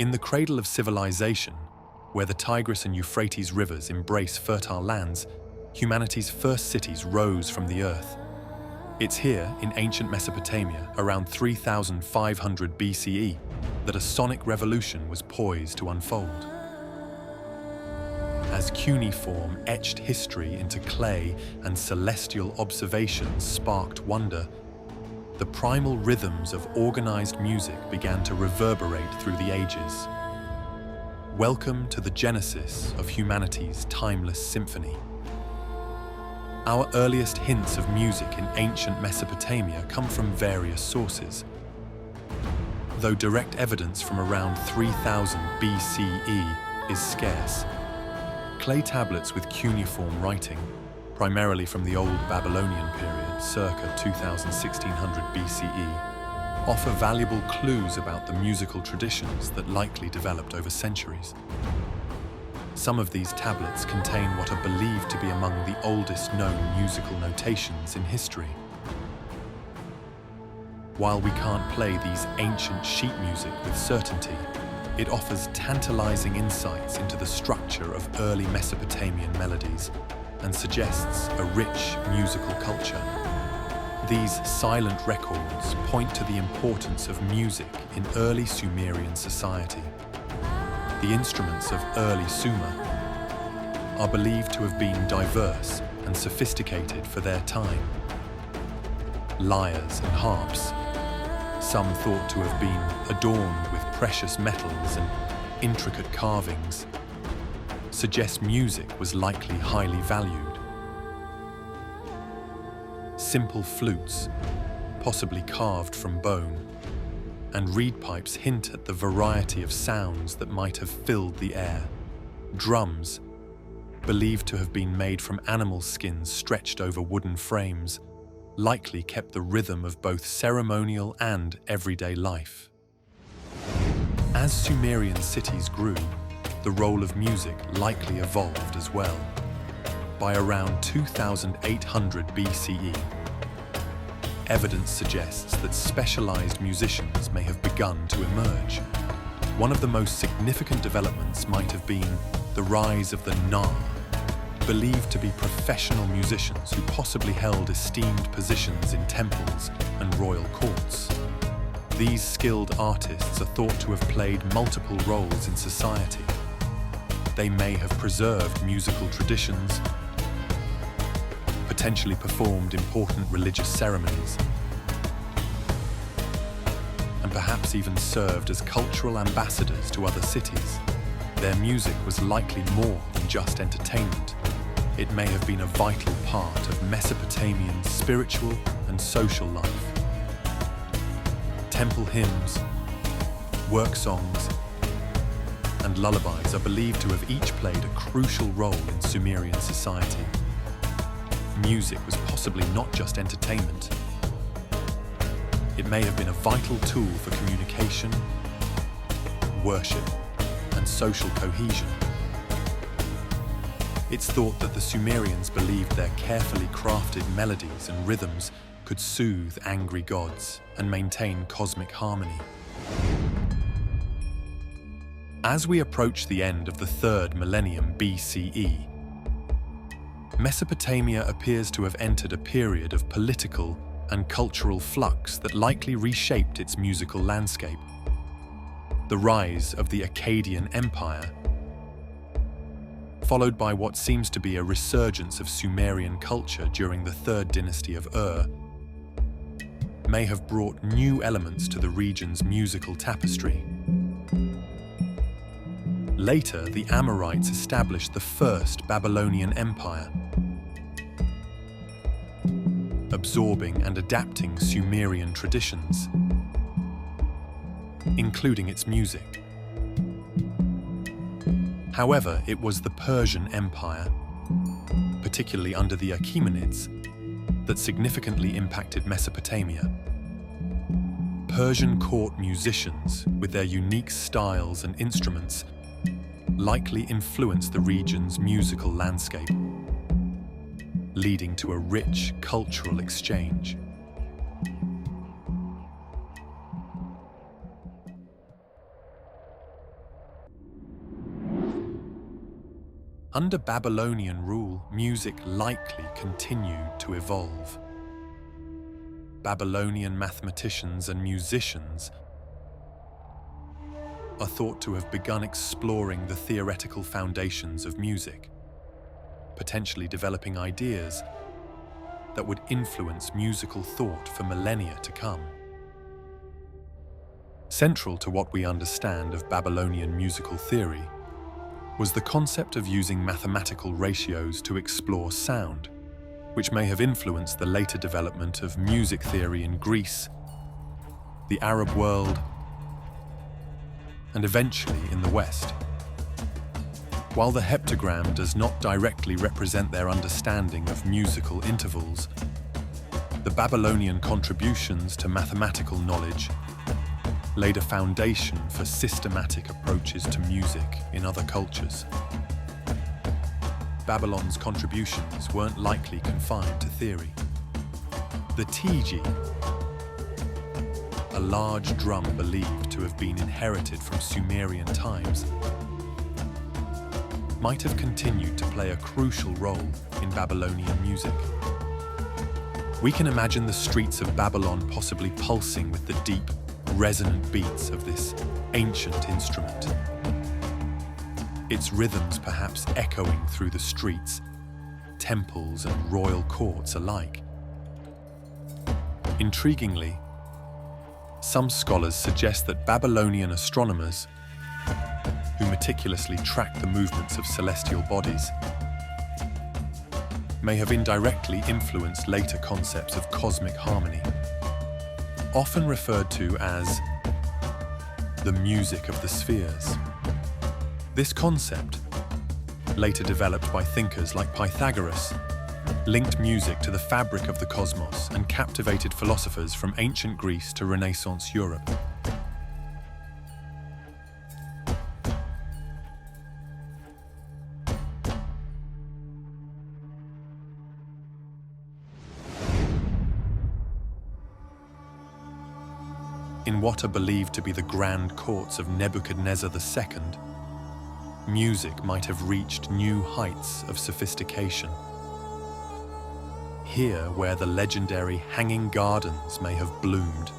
In the cradle of civilization, where the Tigris and Euphrates rivers embrace fertile lands, humanity's first cities rose from the earth. It's here, in ancient Mesopotamia, around 3,500 BCE, that a sonic revolution was poised to unfold. As cuneiform etched history into clay and celestial observations sparked wonder, the primal rhythms of organized music began to reverberate through the ages. Welcome to the genesis of humanity's timeless symphony. Our earliest hints of music in ancient Mesopotamia come from various sources. Though direct evidence from around 3000 BCE is scarce, clay tablets with cuneiform writing, primarily from the Old Babylonian period, circa 2600 BCE, offer valuable clues about the musical traditions that likely developed over centuries. Some of these tablets contain what are believed to be among the oldest known musical notations in history. While we can't play these ancient sheet music with certainty, it offers tantalizing insights into the structure of early Mesopotamian melodies and suggests a rich musical culture. These silent records point to the importance of music in early Sumerian society. The instruments of early Sumer are believed to have been diverse and sophisticated for their time. Lyres and harps, some thought to have been adorned with precious metals and intricate carvings, suggest music was likely highly valued. Simple flutes, possibly carved from bone, and reed pipes hint at the variety of sounds that might have filled the air. Drums, believed to have been made from animal skins stretched over wooden frames, likely kept the rhythm of both ceremonial and everyday life. As Sumerian cities grew, the role of music likely evolved as well. By around 2800 BCE, evidence suggests that specialized musicians may have begun to emerge. One of the most significant developments might have been the rise of the Na, believed to be professional musicians who possibly held esteemed positions in temples and royal courts. These skilled artists are thought to have played multiple roles in society. They may have preserved musical traditions, potentially performed important religious ceremonies, and perhaps even served as cultural ambassadors to other cities. Their music was likely more than just entertainment. It may have been a vital part of Mesopotamian spiritual and social life. Temple hymns, work songs, and lullabies are believed to have each played a crucial role in Sumerian society. Music was possibly not just entertainment. It may have been a vital tool for communication, worship, and social cohesion. It's thought that the Sumerians believed their carefully crafted melodies and rhythms could soothe angry gods and maintain cosmic harmony. As we approach the end of the 3rd millennium BCE, Mesopotamia appears to have entered a period of political and cultural flux that likely reshaped its musical landscape. The rise of the Akkadian Empire, followed by what seems to be a resurgence of Sumerian culture during the 3rd dynasty of Ur, may have brought new elements to the region's musical tapestry. Later, the Amorites established the First Babylonian Empire, absorbing and adapting Sumerian traditions, including its music. However, it was the Persian Empire, particularly under the Achaemenids, that significantly impacted Mesopotamia. Persian court musicians, with their unique styles and instruments, likely influenced the region's musical landscape, leading to a rich cultural exchange. Under Babylonian rule, music likely continued to evolve. Babylonian mathematicians and musicians are thought to have begun exploring the theoretical foundations of music, potentially developing ideas that would influence musical thought for millennia to come. Central to what we understand of Babylonian musical theory was the concept of using mathematical ratios to explore sound, which may have influenced the later development of music theory in Greece, the Arab world, and eventually in the West. While the heptagram does not directly represent their understanding of musical intervals, the Babylonian contributions to mathematical knowledge laid a foundation for systematic approaches to music in other cultures. Babylon's contributions weren't likely confined to theory. The tiji, a large drum believed to have been inherited from Sumerian times, might have continued to play a crucial role in Babylonian music. We can imagine the streets of Babylon possibly pulsing with the deep, resonant beats of this ancient instrument. Its rhythms perhaps echoing through the streets, temples and royal courts alike. Intriguingly, some scholars suggest that Babylonian astronomers, who meticulously tracked the movements of celestial bodies, may have indirectly influenced later concepts of cosmic harmony, often referred to as the music of the spheres. This concept, later developed by thinkers like Pythagoras, linked music to the fabric of the cosmos and captivated philosophers from ancient Greece to Renaissance Europe. In what are believed to be the grand courts of Nebuchadnezzar II, music might have reached new heights of sophistication. Here, where the legendary hanging gardens may have bloomed,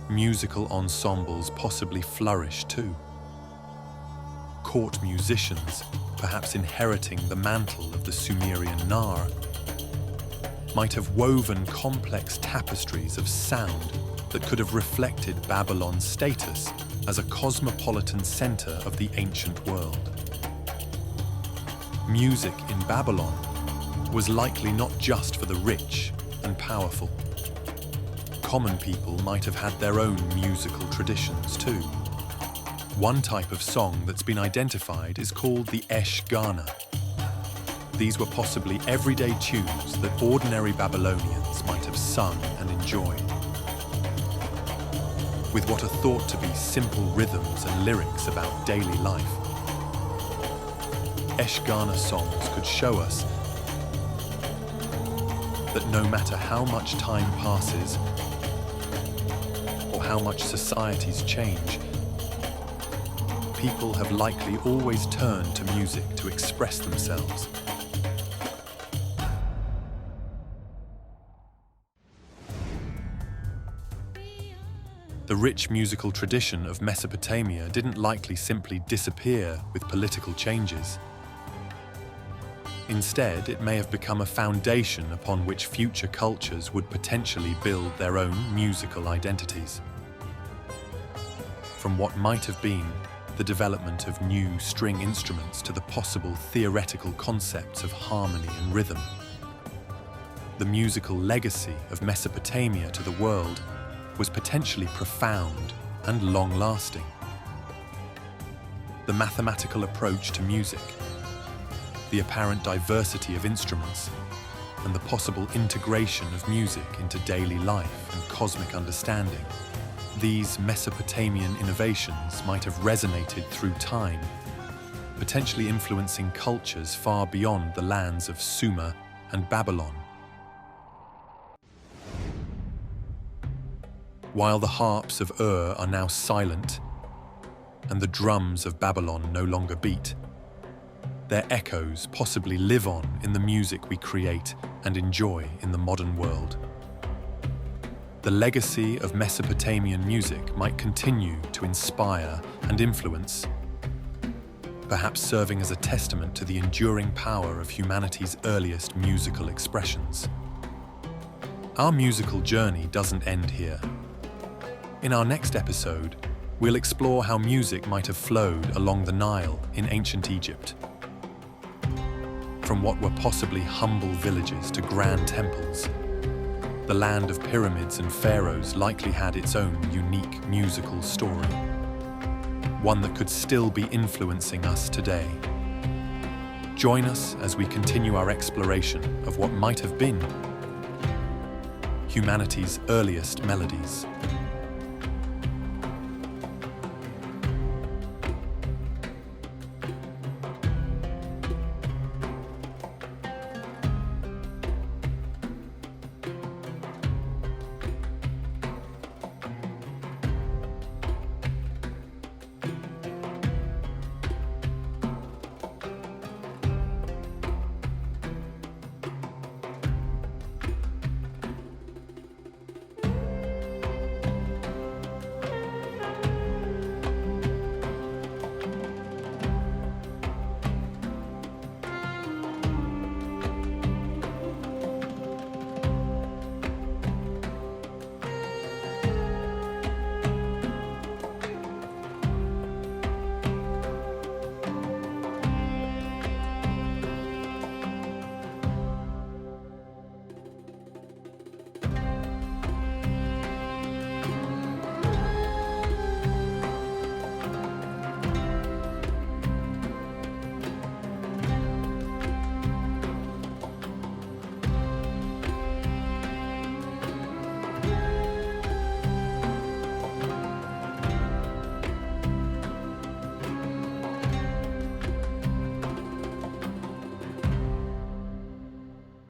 musical ensembles possibly flourished too. Court musicians, perhaps inheriting the mantle of the Sumerian Nar, might have woven complex tapestries of sound that could have reflected Babylon's status as a cosmopolitan center of the ancient world. Music in Babylon was likely not just for the rich and powerful. Common people might have had their own musical traditions too. One type of song that's been identified is called the Esh Ghana. These were possibly everyday tunes that ordinary Babylonians might have sung and enjoyed, with what are thought to be simple rhythms and lyrics about daily life. Esh Ghana songs could show us that no matter how much time passes or how much societies change, people have likely always turned to music to express themselves. The rich musical tradition of Mesopotamia didn't likely simply disappear with political changes. Instead, it may have become a foundation upon which future cultures would potentially build their own musical identities. From what might have been the development of new string instruments to the possible theoretical concepts of harmony and rhythm, the musical legacy of Mesopotamia to the world was potentially profound and long-lasting. The mathematical approach to music, the apparent diversity of instruments, and the possible integration of music into daily life and cosmic understanding, these Mesopotamian innovations might have resonated through time, potentially influencing cultures far beyond the lands of Sumer and Babylon. While the harps of Ur are now silent and the drums of Babylon no longer beat, their echoes possibly live on in the music we create and enjoy in the modern world. The legacy of Mesopotamian music might continue to inspire and influence, perhaps serving as a testament to the enduring power of humanity's earliest musical expressions. Our musical journey doesn't end here. In our next episode, we'll explore how music might have flowed along the Nile in ancient Egypt. From what were possibly humble villages to grand temples, the land of pyramids and pharaohs likely had its own unique musical story, one that could still be influencing us today. Join us as we continue our exploration of what might have been humanity's earliest melodies.